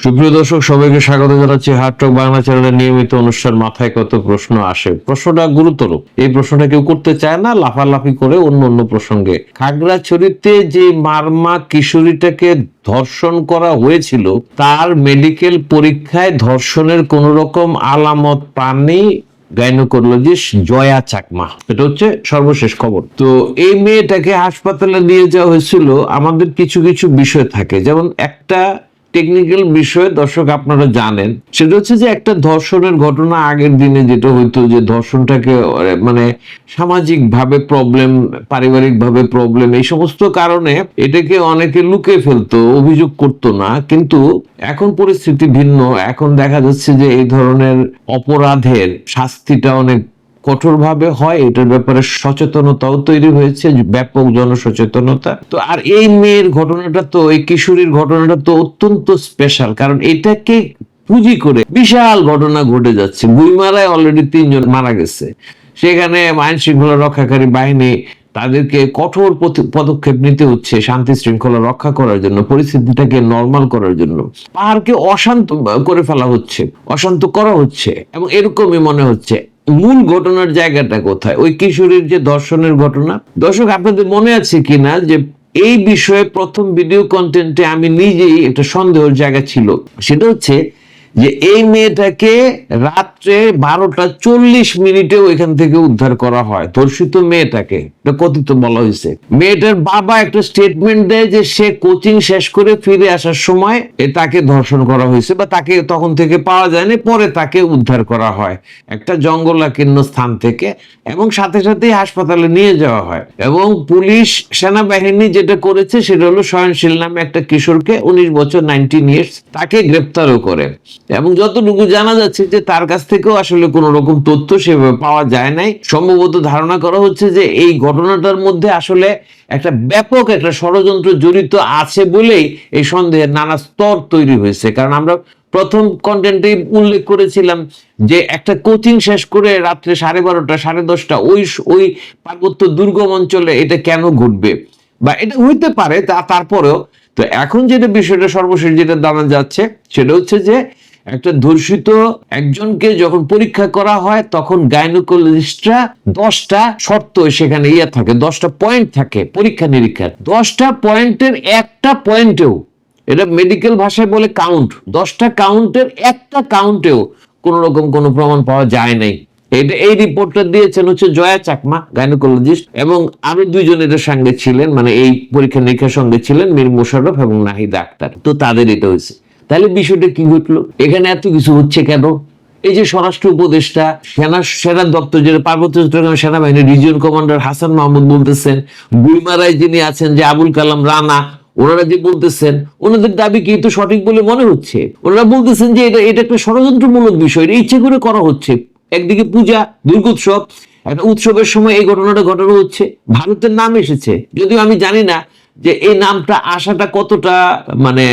সুপ্রিয় দর্শক, সবাইকে স্বাগত জানাচ্ছি হার্ট টক বাংলা চ্যানেলের নিয়মিত অনুষ্ঠান মাথায় কত প্রশ্ন আসে। প্রশ্নটা গুরুতর, এই প্রশ্নটা কেউ করতে চায় না, লাফালাফি করে অন্য প্রসঙ্গে। খাগড়াছড়িতে যে মারমা কিশোরীটাকে ধর্ষণ করা হয়েছিল তার মেডিকেল পরীক্ষায় ধর্ষণের কোন রকম আলামত পাননি গাইনোকোলজিস্ট জয়া চাকমা। এটা হচ্ছে সর্বশেষ খবর। তো এই মেয়েটাকে হাসপাতালে নিয়ে যাওয়া হয়েছিল। আমাদের কিছু কিছু বিষয় থাকে, যেমন একটা টেকনিক্যাল বিষয় দর্শক আপনারা জানেন, সেটা হচ্ছে যে একটা ধর্ষণের ঘটনা আগের দিনে যেটা হইতো, যে ধর্ষণটাকে মানে সামাজিক ভাবে প্রবলেম, পারিবারিক ভাবে প্রবলেম, এই সমস্ত কারণে এটাকে অনেকে লুকিয়ে ফেলতো, অভিযোগ করতো না। কিন্তু এখন পরিস্থিতি ভিন্ন। এখন দেখা যাচ্ছে যে এই ধরনের অপরাধের শাস্তিটা অনেক কঠোরভাবে হয়, এটার ব্যাপারে সচেতনতাও তৈরি হয়েছে, ব্যাপক জনসচেতনতা। তো আর এই মেয়ের ঘটনাটা, তো এই কিশোরীর ঘটনাটা তো অত্যন্ত স্পেশাল, কারণ এটাকে পুঁজি করে বিশাল ঘটনা ঘটে যাচ্ছে। গুইমারায় অলরেডি 3 জন মারা গেছে। সেখানে আইন শৃঙ্খলা রক্ষাকারী বাহিনী, তাদেরকে কঠোর পদক্ষেপ নিতে হচ্ছে শান্তি শৃঙ্খলা রক্ষা করার জন্য, পরিস্থিতিটাকে নরমাল করার জন্য। পাহাড়কে অশান্ত করে ফেলা হচ্ছে, অশান্ত করা হচ্ছে, এবং এরকমই মনে হচ্ছে। মূল ঘটনার জায়গাটা কোথায়? ওই কিশোরীর যে ধর্ষণের ঘটনা। দর্শক, আপনাদের মনে আছে কিনা যে এই বিষয়ে প্রথম ভিডিও কন্টেন্টে আমি নিজেই একটা সন্দেহের জায়গা ছিল। সেটা হচ্ছে যে এই মেয়েটাকে রাত্রে 12:40 এখান থেকে উদ্ধার করা হয়, ধর্ষিত মেয়েটাকে। এটা কথিত বলা হয়েছে। মেয়েটার বাবা একটা স্টেটমেন্ট দেয় যে সে কোচিং শেষ করে ফিরে আসার সময় তাকে ধর্ষণ করা হয়েছে, বা তাকে তখন থেকে পাওয়া যায়নি, পরে তাকে উদ্ধার করা হয় একটা জঙ্গলাকীর্ণ স্থান থেকে, এবং সাথে সাথেই হাসপাতালে নিয়ে যাওয়া হয়। এবং পুলিশ, সেনাবাহিনী যেটা করেছে সেটা হলো সয়নশীল নামে একটা কিশোরকে, 19 বছর 19 ইয়ার্স, তাকে গ্রেপ্তারও করে। এবং যতটুকু জানা যাচ্ছে যে তার কাছ থেকেও আসলে কোন রকম তথ্য সেভাবে পাওয়া যায় নাই। সম্ভবত ধারণা করা হচ্ছে যে এই ঘটনাটার মধ্যে আসলে একটা ব্যাপক একটা ষড়যন্ত্র জড়িত আছে বলেই এই সন্দেহের নানা স্তর তৈরি হয়েছে। কারণ আমরা প্রথম কন্টেন্টে উল্লেখ করেছিলাম যে একটা কোচিং শেষ করে রাত্রে 12:30 10:30 ওই পার্বত্য দুর্গম অঞ্চলে এটা কেন ঘটবে, বা এটা হইতে পারে তারপরেও। তো এখন যেটা বিষয়টা সর্বশেষ যেটা জানা যাচ্ছে সেটা হচ্ছে যে একটা ধর্ষিত একজনকে যখন পরীক্ষা করা হয়, তখন গাইনোকোলজিস্টরা 10টা শর্ত সেখানে থাকে, 10টা পয়েন্ট থাকে পরীক্ষা নিরীক্ষার। 10টা পয়েন্টের একটা পয়েন্টেও, এটা মেডিকেল ভাষায় বলে কাউন্ট, 10টা কাউন্টের একটা কাউন্টেও কোন রকম কোনো প্রমাণ পাওয়া যায় নাই। এই রিপোর্টটা দিয়েছেন হচ্ছে জয়া চাকমা, গাইনোকোলজিস্ট, এবং আরো 2 জন এটার সঙ্গে ছিলেন, মানে এই পরীক্ষা নিরীক্ষার সঙ্গে ছিলেন, মীর মোশাররফ এবং নাহিদ আক্তার। তো তাদের এটা হয়েছে। তাহলে বিষয়টা কি ঘটলো? এখানে এত কিছু হচ্ছে কেন? এই যে স্বরাষ্ট্র উপদেষ্টা, সেনা দপ্তর, যেটা পার্বত্য চট্টগ্রাম সেনাবাহিনীর রিজিয়ন কমান্ডার হাসান মাহমুদ বলতেছেন, গুইমারায় যিনি আছেন যে আবুল কালাম রানা, ওনারা যে বলতেছেন, ওনাদের দাবি কি তো সঠিক বলে মনে হচ্ছে? ওনারা বলতেছেন যে এটা একটা ষড়যন্ত্রমূলক বিষয়, এটা ইচ্ছে করে করা হচ্ছে। একদিকে পূজা, দুর্গোৎসব, একটা উৎসবের সময় এই ঘটনাটা ঘটানো হচ্ছে। ভারতের নাম এসেছে, যদিও আমি জানি না যে এই নামটা আসাটা কতটা মানে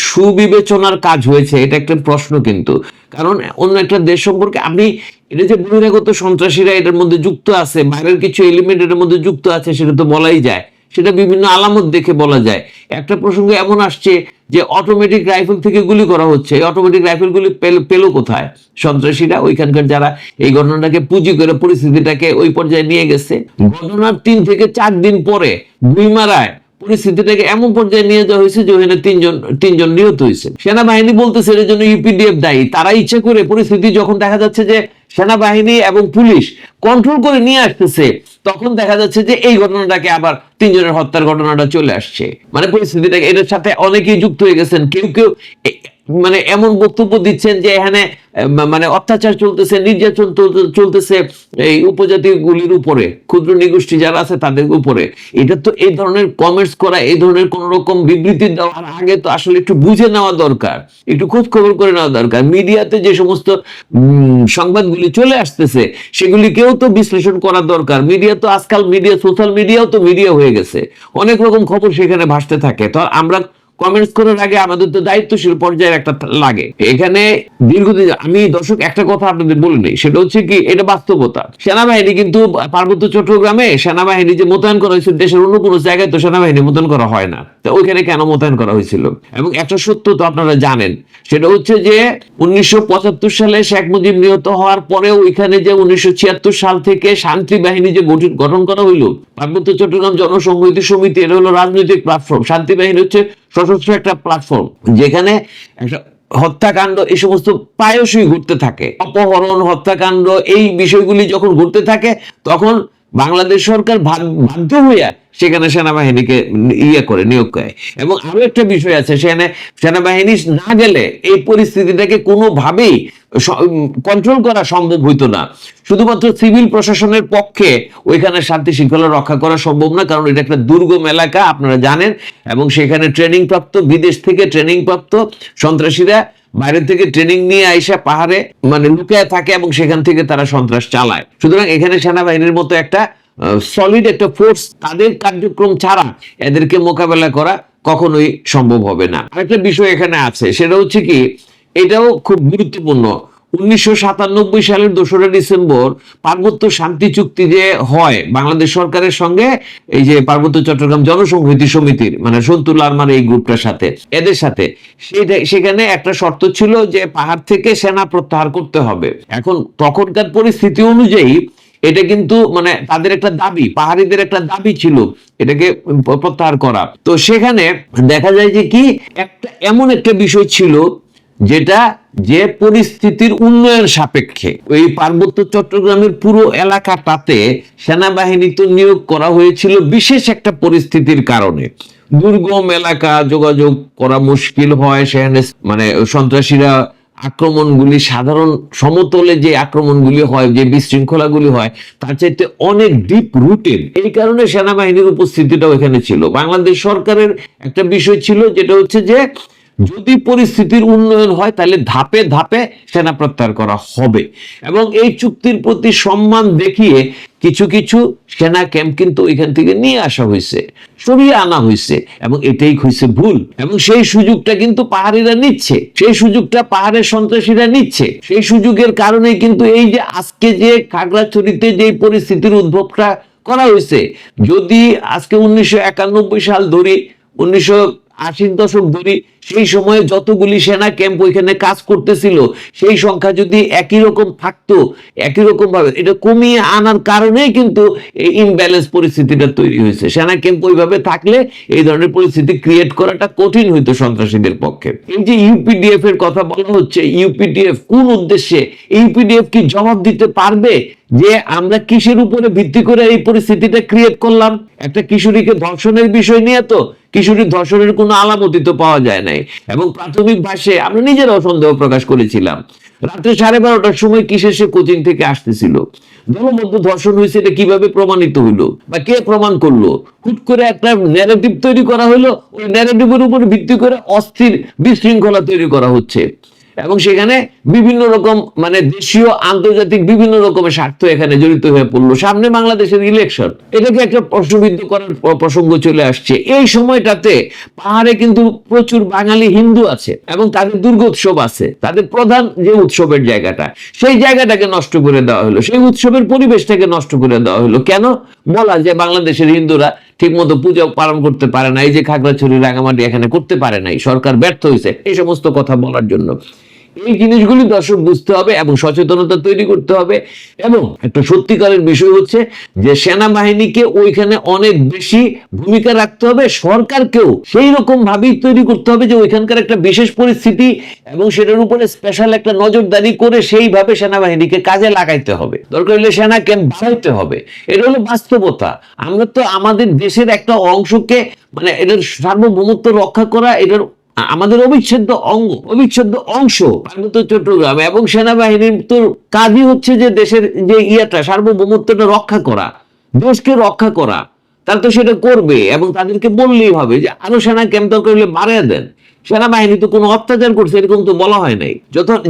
সুবিবেচনার কাজ হয়েছে, এটা একটা প্রশ্ন। কিন্তু কারণ অন্য একটা দেশ সম্পর্কে আপনি, এটা যে বহিরাগত সন্ত্রাসীরা এটার মধ্যে যুক্ত আছে, বাইরের কিছু এলিমেন্ট এটার মধ্যে যুক্ত আছে, সেটা তো বলাই যায়, সেটা বিভিন্ন আলামত দেখে বলা যায়। একটা প্রসঙ্গ এমন আসছে যে অটোমেটিক রাইফেল থেকে গুলি করা হচ্ছে। এই অটোমেটিক রাইফেল গুলি পেলো কোথায় সন্ত্রাসীরা? ওইখানকার যারা এই ঘটনাটাকে পুঁজি করে পরিস্থিতিটাকে ওই পর্যায়ে নিয়ে গেছে। ঘটনার 3 থেকে 4 দিন পরে গুইমারায় পরিস্থিতিটাকে এমন পর্যায়ে নিয়ে যাওয়া হয়েছে যে ওখানে 3 জন নিহত হয়েছে। সেনাবাহিনী বলতেছে এর জন্য ইউপিডিএফ দায়ী। তারা ইচ্ছে করে পরিস্থিতি যখন দেখা যাচ্ছে যে সেনাবাহিনী এবং পুলিশ কন্ট্রোল করে নিয়ে আসতেছে, তখন দেখা যাচ্ছে যে এই ঘটনাটাকে আবার 3 জনের হত্যার ঘটনাটা চলে আসছে। মানে পরিস্থিতিটাকে, এটার সাথে অনেকেই যুক্ত হয়ে গেছেন। কেউ কেউ মানে এমন বক্তব্য দিচ্ছেন যে এখানে মানে অত্যাচার চলতেছে, নির্যাতন চলতেছে এই উপজাতিগুলির উপরে, ক্ষুদ্র নিগোষ্ঠী যারা আছে তাদের উপরে। এটা তো এই ধরনের কমেন্টস করা, এই ধরনের কোন রকম বিবৃতি দেওয়ার আগে তো আসলে একটু বুঝে নেওয়া দরকার, একটু খোঁজ খবর করে নেওয়া দরকার। মিডিয়াতে যে সমস্ত সংবাদগুলি চলে আসতেছে সেগুলিকেও তো বিশ্লেষণ করা দরকার। মিডিয়া তো আজকাল, সোশ্যাল মিডিয়াও তো মিডিয়া হয়ে গেছে, অনেক রকম খবর সেখানে ভাসতে থাকে। তো আমরা কমেন্টস করার আগে আমাদের তো দায়িত্বশীল পর্যায়ের একটা লাগে। এখানে দীর্ঘদিন আমি দর্শক একটা কথা আপনাদের বলিনি, সেটা হচ্ছে কি, এটা বাস্তবতা। সেনাবাহিনী কিন্তু পার্বত্য চট্টগ্রামে সেনাবাহিনী যে মোতায়েন করা হয়েছিল, দেশের অন্য কোনো জায়গায় তো সেনাবাহিনী মোতায়েন করা হয় না, তো ওইখানে কেন মোতায়েন করা হয়েছিল? এবং একটা সত্য তো আপনারা জানেন, সেটা হচ্ছে যে 1975 সালে শেখ মুজিব নিহত হওয়ার পরে ওইখানে যে 1976 সাল থেকে শান্তি বাহিনী যে গঠন করা হইলো, পার্বত্য চট্টগ্রাম জনসংহতি সমিতি, এটা হলো রাজনৈতিক প্ল্যাটফর্ম। শান্তি বাহিনী হচ্ছে সশস্ত্র একটা প্ল্যাটফর্ম, যেখানে একটা হত্যাকাণ্ড এই সমস্ত প্রায়শই ঘটতে থাকে, অপহরণ, হত্যাকাণ্ড, এই বিষয়গুলি যখন ঘটতে থাকে, তখন বাংলাদেশ সরকার বাধ্য হইয়া সেখানে সেনাবাহিনীকে নিয়োগ করে। এবং আরো একটা বিষয় আছে, সেখানে সেনাবাহিনী না গেলে এই পরিস্থিতিটাকে কোনোভাবেই কন্ট্রোল করা সম্ভব হইতো না। শুধুমাত্র সিভিল প্রশাসনের পক্ষে ওইখানে শান্তি শৃঙ্খলা রক্ষা করা সম্ভব না, কারণ এটা একটা দুর্গম এলাকা, আপনারা জানেন। এবং সেখানে ট্রেনিং প্রাপ্ত, বিদেশ থেকে ট্রেনিং প্রাপ্ত সন্ত্রাসীরা বাইরে থেকে ট্রেনিং নিয়ে আইসা পাহাড়ে মানে লুকিয়ে থাকে এবং সেখান থেকে তারা সন্ত্রাস চালায়। সুতরাং এখানে সেনাবাহিনীর মতো একটা সলিড একটা ফোর্স, তাদের কার্যক্রম ছাড়া এদেরকে মোকাবেলা করা কখনোই সম্ভব হবে না। আরেকটা বিষয় এখানে আছে, সেটা হচ্ছে কি, এটাও খুব গুরুত্বপূর্ণ। 1997 সালের 2রা ডিসেম্বর পার্বত্য শান্তি চুক্তি যে হয় বাংলাদেশ সরকারের সঙ্গে, এই যে পার্বত্য চট্টগ্রাম জনসংহতি সমিতির মানে সন্তুল আরমার এই গ্রুপটার সাথে, এদের সাথে, সেখানে একটা শর্ত ছিল যে পাহাড় থেকে সেনা প্রত্যাহার করতে হবে। এখন তখনকার পরিস্থিতি অনুযায়ী এটা কিন্তু মানে তাদের একটা দাবি, পাহাড়িদের একটা দাবি ছিল এটাকে প্রত্যাহার করা। তো সেখানে দেখা যায় যে কি, একটা এমন একটা বিষয় ছিল যেটা যে পরিস্থিতির উন্নয়ন সাপেক্ষে ওই পার্বত্য চট্টগ্রামের পুরো এলাকাটাতে সেনাবাহিনী তো নিয়োগ করা হয়েছিল বিশেষ একটা পরিস্থিতির কারণে। দুর্গম এলাকা, যোগাযোগ করা মুশকিল হয়, সেখানে মানে সন্ত্রাসীরা আক্রমণগুলি সাধারণ সমতলে যে আক্রমণগুলি হয়, যে বিশৃঙ্খলাগুলি হয়, তার চাইতে অনেক ডিপ রুটেড। এই কারণে সেনাবাহিনীর উপস্থিতিটাও এখানে ছিল। বাংলাদেশ সরকারের একটা বিষয় ছিল, যেটা হচ্ছে যে যদি পরিস্থিতির উন্নয়ন হয় তাহলে ধাপে ধাপে সেনা প্রত্যাহার করা হবে। এবং এই চুক্তির প্রতি সম্মান দেখিয়ে কিছু কিছু সেনা ক্যাম্প কিন্তু এখান থেকে নিয়ে আসা হয়েছে, সরিয়ে আনা হয়েছে, এবং এটাই হয়েছে ভুল। এবং সেই সুযোগটা কিন্তু পাহাড়িরা নিচ্ছে, সেই সুযোগটা পাহাড়ের সন্ত্রাসীরা নিচ্ছে। সেই সুযোগের কারণে কিন্তু এই যে আজকে যে খাগড়াছড়িতে যে পরিস্থিতির উদ্ভবটা করা হয়েছে, যদি আজকে 1991 সাল ধরি, 1980 দশক ধরি, সেই সময়ে যতগুলি সেনা ক্যাম্প ওইখানে কাজ করতেছিল, সেই সংখ্যা যদি একই রকম থাকতো, একই রকম ভাবে, এটা কমিয়ে আনার কারণেই কিন্তু এই ইমব্যালেন্স পরিস্থিতিটা তৈরি হয়েছে। সেনা ক্যাম্প ওইভাবে থাকলে এই ধরনের পরিস্থিতি ক্রিয়েট করাটা কঠিন হইতো সন্ত্রাসীদের পক্ষে। এই যে ইউপিডিএফ এর কথা বলা হচ্ছে, ইউপিডিএফ কোন উদ্দেশ্যে? ইউপিডিএফ কি জবাব দিতে পারবে যে আমরা কিসের উপরে ভিত্তি করে এই পরিস্থিতিটা ক্রিয়েট করলাম? একটা কিশোরীকে ধর্ষণের বিষয় নিয়ে তো কিশোরীর ধর্ষণের কোনো আলামতি তো পাওয়া যায় নাই, এবং প্রাথমিক ভাষে আমরা নিজেরাও সন্দেহ প্রকাশ করেছিলাম। রাত্রে 12:30টার সময় কিসের সে কোচিং থেকে আসতেছিল, দলবদ্ধ ধর্ষণ হয়েছে, এটা কিভাবে প্রমাণিত হইলো বা কে প্রমাণ করলো? হুট করে একটা ন্যারেটিভ তৈরি করা হলো, ওই ন্যারেটিভের উপর ভিত্তি করে অস্থির বিশৃঙ্খলা তৈরি করা হচ্ছে, এবং সেখানে বিভিন্ন রকম মানে দেশীয় আন্তর্জাতিক বিভিন্ন রকমের স্বার্থ এখানে জড়িত হয়ে পড়লো। সামনে বাংলাদেশের ইলেকশন, এটাকে একটা প্রশ্নবিদ্ধ করার প্রসঙ্গ চলে আসছে। এই সময়টাতে পাহাড়ে কিন্তু প্রচুর বাঙালি হিন্দু আছে এবং তাদের দুর্গোৎসব আছে, তাদের প্রধান যে উৎসবের জায়গাটা, সেই জায়গাটাকে নষ্ট করে দেওয়া হলো, সেই উৎসবের পরিবেশটাকে নষ্ট করে দেওয়া হলো। কেন? বলা যে বাংলাদেশের হিন্দুরা ঠিক মতো পূজা পালন করতে পারে না, এই যে খাগড়াছড়ি, রাঙামাটি এখানে করতে পারে নাই, সরকার ব্যর্থ হয়েছে, এই সমস্ত কথা বলার জন্য। এই জিনিসগুলি দর্শক বুঝতে হবে এবং সচেতনতা তৈরি করতে হবে। এবং একটা সত্যিকারের বিষয় হচ্ছে যে সেনাবাহিনীকে ওইখানে অনেক বেশি ভূমিকা রাখতে হবে, সরকারকেও সেই রকম ভাবেই তৈরি করতে হবে যে ওইখানকার একটা বিশেষ পরিস্থিতি এবং সেটার উপরে স্পেশাল একটা নজরদারি করে সেইভাবে সেনাবাহিনীকে কাজে লাগাইতে হবে, দরকার হলে সেনা ক্যাম্প বাড়াইতে হবে। এটা হলো বাস্তবতা। আমরা তো আমাদের দেশের একটা অংশকে মানে এটার সার্বভৌমত্ব রক্ষা করা, এটার আমাদের অবিচ্ছেদ্য অংশ পার্বত্য চট্টগ্রাম, এবং সেনাবাহিনীর তো কাজই হচ্ছে যে দেশের যে সার্বভৌমত্বটা রক্ষা করা, দেশকে রক্ষা করা। তারা তো সেটা করবে, এবং তাদেরকে বললেই হবে যে আরো সেনা ক্যাম্প দরকার হলে বাড়িয়ে দেন। সেনাবাহিনী তো কোনো অত্যাচার করছে এরকম তো বলা হয় নাই।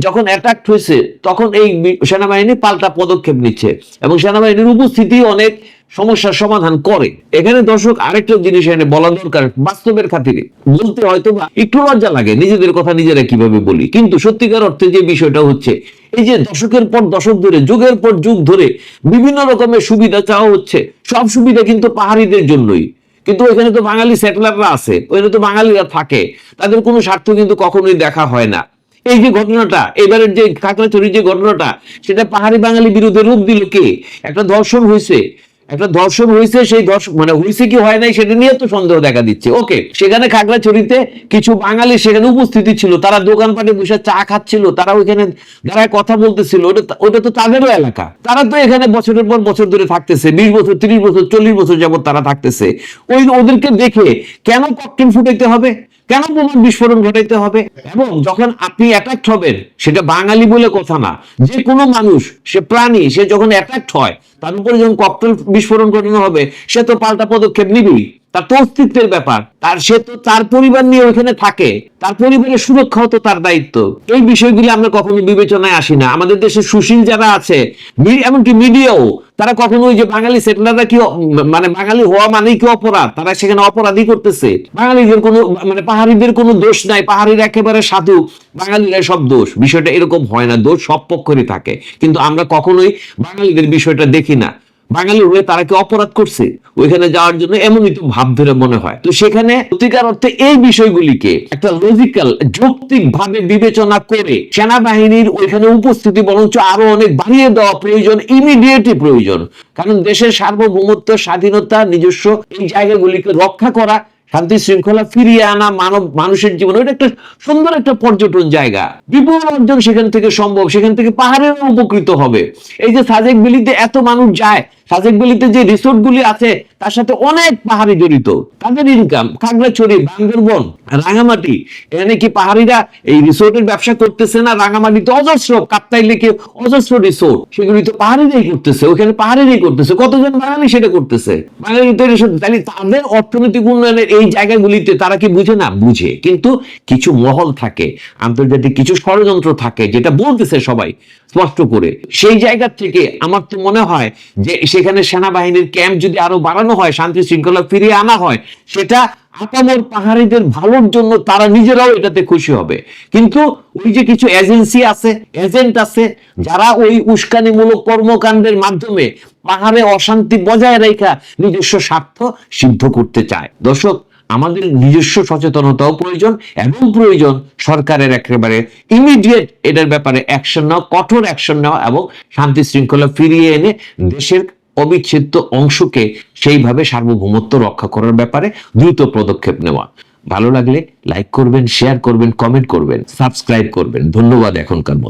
যখন অ্যাটাক হয়েছে তখন এই সেনাবাহিনী পাল্টা পদক্ষেপ নিচ্ছে, এবং সেনাবাহিনীর উপস্থিতি অনেক সমস্যার সমাধান করে। এখানে দর্শক আরেকটা জিনিস এখানে বলা দরকার, বাস্তবের খাতিরে বলতে হয়তো বা একটু লজ্জা লাগে, নিজেদের কথা নিজেরা কিভাবে বলি, কিন্তু সত্যিকার অর্থে যে বিষয়টা হচ্ছে, এই যে দশকের পর দশক ধরে, যুগের পর যুগ ধরে বিভিন্ন রকমের সুবিধা চাওয়া হচ্ছে, সব সুবিধা কিন্তু পাহাড়িদের জন্যই। কিন্তু ওইখানে তো বাঙালি সেটেলাররা আছে, ওইখানে তো বাঙালিরা থাকে, তাদের কোনো স্বার্থ কিন্তু কখনোই দেখা হয় না। এই যে ঘটনাটা, এবারের যে খাগড়াছড়ির যে ঘটনাটা, সেটা পাহাড়ি বাঙালি বিরোধের রূপ দিল কে? একটা ধর্ষণ হয়েছে, সেই ধর্ষণ মানে হয়েছে কি হয় নাই সেটা নিয়ে তো সন্দেহ দেখা দিচ্ছে। ওকে, সেখানে খাগড়াছড়িতে কিছু বাঙালি সেখানে উপস্থিতি ছিল, তারা দোকানপাটে বসে চা খাচ্ছিল, তারা ওইখানে দাঁড়ায় কথা বলতেছিল, ওটা তো তাদেরও এলাকা, তারা তো এখানে বছরের পর বছর ধরে থাকতেছে, 20 বছর 30 বছর 40 বছর যাবত তারা থাকতেছে। ওদেরকে দেখে কেন ককটেল ফুটাইতে হবে, কেন বোমার বিস্ফোরণ ঘটাইতে হবে? এবং যখন আপনি অ্যাটাক্ট হবেন, সেটা বাঙালি বলে কথা না, যে কোনো মানুষ, সে প্রাণী, সে যখন অ্যাটাক্ট হয়, তার উপরে যখন ককটেল বিস্ফোরণ ঘটানো হবে, সে তো পাল্টা পদক্ষেপ নিবেই। তার তো অস্তিত্বের ব্যাপার, সে তো তার পরিবার নিয়ে ওইখানে থাকে, তার পরিবারের সুরক্ষাও তো তার দায়িত্ব। এই বিষয়গুলি আমরা কখনো বিবেচনায় আসি না। আমাদের দেশে সুশীল যারা আছে, এমনকি মিডিয়াও, তারা কখনো ওই যে বাঙালি সেটেলাররা কি মানে বাঙালি হওয়া মানেই কি অপরাধ, তারা সেখানে অপরাধী করতেছে, বাঙালিদের কোনো মানে পাহাড়িদের কোনো দোষ নাই, পাহাড়িরা একেবারে সাধু, বাঙালিরা সব দোষ, বিষয়টা এরকম হয় না, দোষ সব পক্ষেরই থাকে। কিন্তু আমরা কখনোই বাঙালিদের বিষয়টা দেখি না, বাঙালি হয়ে তারা কি অপরাধ করছে ওইখানে যাওয়ার জন্য, এমনই তো ভাব ধরে মনে হয়। তো সেখানে সত্যিকার অর্থে এই বিষয়গুলিকে একটা লজিক্যাল, যৌক্তিক ভাবে বিবেচনা করে সেনাবাহিনীর ওইখানে উপস্থিতি বরঞ্চ আরো অনেক বাড়িয়ে দেওয়া প্রয়োজন, ইমিডিয়েটলি প্রয়োজন। কারণ দেশের সার্বভৌমত্ব, স্বাধীনতা, নিজস্ব এই জায়গাগুলিকে রক্ষা করা, শান্তি শৃঙ্খলা ফিরিয়ে আনা, মানুষের জীবন, ওইটা একটা সুন্দর একটা পর্যটন জায়গা, বিপুল অর্জন সেখান থেকে সম্ভব, সেখান থেকে পাহাড়ের উপকৃত হবে। এই যে সাজেক ভ্যালিতে এত মানুষ যায়, সাজেক ভ্যালিতে যে রিসোর্ট গুলি আছে, তার সাথে অনেক পাহাড়ি জড়িত, তাদের ইনকাম, খাগড়াছড়ি, বান্দরবন, রাঙামাটি, এখানে কি পাহাড়িরা এই রিসোর্টের ব্যবসা করতেছে না? রাঙামাটিতে অজস্র, কাপ্তাই লেকে অজস্র রিসোর্ট, সেগুলি তো পাহাড়িরাই করতেছে, ওখানে পাহাড়িরাই করতেছে, কতজন বাঙালি সেটা করতেছে, বাঙালি তো তাহলে তাদের অর্থনৈতিক উন্নয়নের এই জায়গাগুলিতে তারা কি বুঝে না? বুঝে, কিন্তু কিছু মহল থাকে, আন্তর্জাতিক কিছু ষড়যন্ত্র থাকে, যেটা বলতেছে সবাই স্পষ্ট করে। সেই জায়গা থেকে আমার তো মনে হয় যে সেখানে সেনাবাহিনীর ক্যাম্প যদি আরো বাড়ানো হয়, শান্তি শৃঙ্খলা ফিরিয়ে আনা হয়, সেটা আপামর পাহাড়িদের ভালোর জন্য, তারা নিজেরাও এটাতে খুশি হবে। কিন্তু ওই যে কিছু এজেন্সি আছে, এজেন্ট আছে, যারা ওই উস্কানিমূলক কর্মকাণ্ডের মাধ্যমে পাহাড়ে অশান্তি বজায় রেখা নিজস্ব স্বার্থ সিদ্ধ করতে চায়। দর্শক, আমাদের নিজস্ব সচেতনতাও প্রয়োজন, এবং প্রয়োজন সরকারের একেবারে ইমিডিয়েট এটার ব্যাপারে অ্যাকশন নেওয়া, কঠোর অ্যাকশন নেওয়া, এবং শান্তি শৃঙ্খলা ফিরিয়ে এনে দেশের অবিচ্ছেদ্য অংশকে সেইভাবে সার্বভৌমত্ব রক্ষা করার ব্যাপারে দ্রুত পদক্ষেপ নেওয়া। ভালো লাগলে লাইক করবেন, শেয়ার করবেন, কমেন্ট করবেন, সাবস্ক্রাইব করবেন। ধন্যবাদ এখনকার মতো।